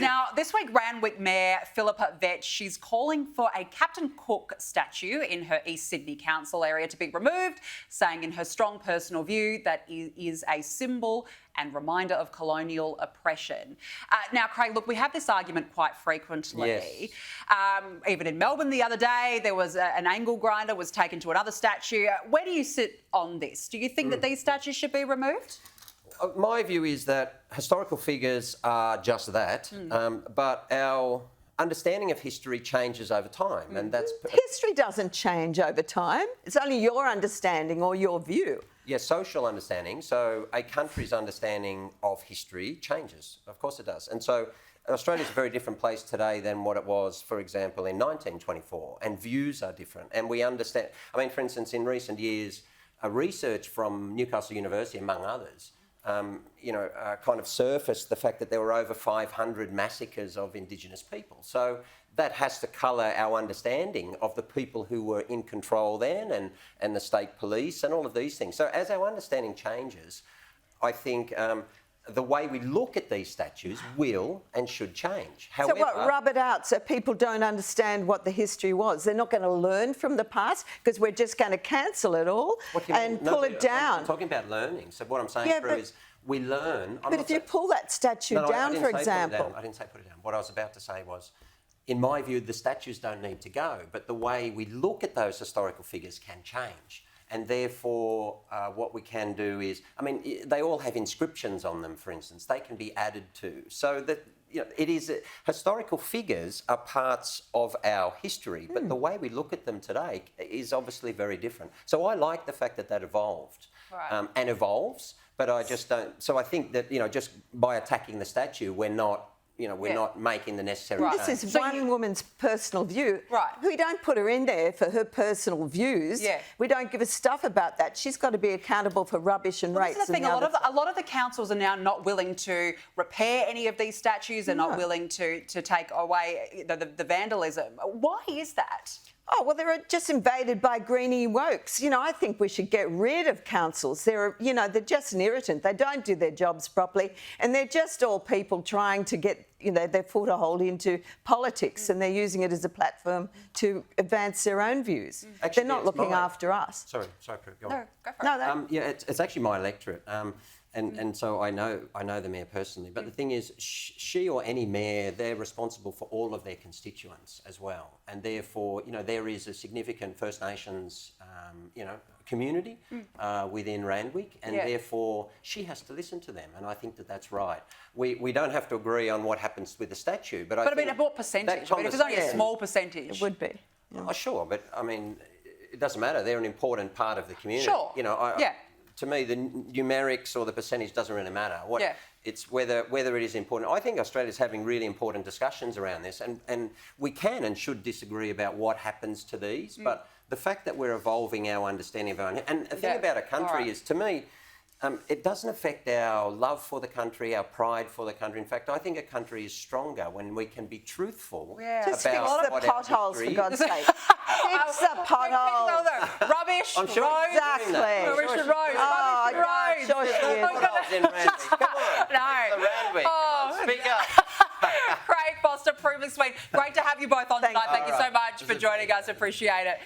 Now, this week, Randwick Mayor Philipa Veitch, she's calling for a Captain Cook statue in her East Sydney Council area to be removed, saying in her strong personal view that it is a symbol and reminder of colonial oppression. Now, Craig, look, we have this argument quite frequently. Yes. Even in Melbourne the other day, there was an angle grinder was taken to another statue. Where do you sit on this? Do you think that these statues should be removed? My view is that historical figures are just that, but our understanding of history changes over time, and that's... History doesn't change over time. It's only your understanding or your view. Yeah, social understanding. So a country's understanding of history changes. Of course it does. And so Australia's a very different place today than what it was, for example, in 1924, and views are different. And we understand... I mean, for instance, in recent years, research from Newcastle University, among others, kind of surfaced the fact that there were over 500 massacres of Indigenous people. So that has to colour our understanding of the people who were in control then and the state police and all of these things. So as our understanding changes, I think the way we look at these statues will and should change. However, so what, rub it out so people don't understand what the history was? They're not going to learn from the past because we're just going to cancel it all and pull it down. I'm talking about learning. So what I'm saying, Prue, is we learn... But if you pull that statue down, for example... I didn't say put it down. What I was about to say was, in my view, the statues don't need to go, but the way we look at those historical figures can change. And therefore, what we can do is, I mean, they all have inscriptions on them, for instance. They can be added to. So that, it is, historical figures are parts of our history, but the way we look at them today is obviously very different. So I like the fact that evolved and evolves, but I just don't. So I think that, just by attacking the statue, we're not not making the necessary change. This is one woman's personal view. Right. We don't put her in there for her personal views. Yeah. We don't give a stuff about that. She's got to be accountable for rubbish and rates. That's the thing. A lot of the councils are now not willing to repair any of these statues. They're not willing to take away the vandalism. Why is that? Oh, well, they're just invaded by greenie wokes. I think we should get rid of councils. They're just an irritant. They don't do their jobs properly, and they're just all people trying to get, their foothold into politics, and they're using it as a platform to advance their own views. Actually, they're not looking after us. Sorry, Prue, go on. No, go for it. Yeah, it's actually my electorate. And so I know the mayor personally, but the thing is, she or any mayor, they're responsible for all of their constituents as well, and therefore, there is a significant First Nations, community within Randwick, and therefore she has to listen to them, and I think that that's right. We don't have to agree on what happens with the statue, but I mean, what percentage? If it's only a small percentage, it would be. Oh, sure, but I mean, it doesn't matter. They're an important part of the community. Sure. To me, the numerics or the percentage doesn't really matter. It's whether it is important. I think Australia's having really important discussions around this, and we can and should disagree about what happens to these, but the fact that we're evolving our understanding of our... And the thing about a country is, to me, it doesn't affect our love for the country, our pride for the country. In fact, I think a country is stronger when we can be truthful Just about fix the potholes, for God's sake. Fix the potholes. Rubbish, I'm sure roads. Exactly. Rubbish and roads. Oh, Rubbish and roads. sure she is. potholes in Randwick. Come on. No. The Randwick. Speak up. Craig Foster, Prue MacSween. Great to have you both on tonight. Thank you so much for joining us. Appreciate it.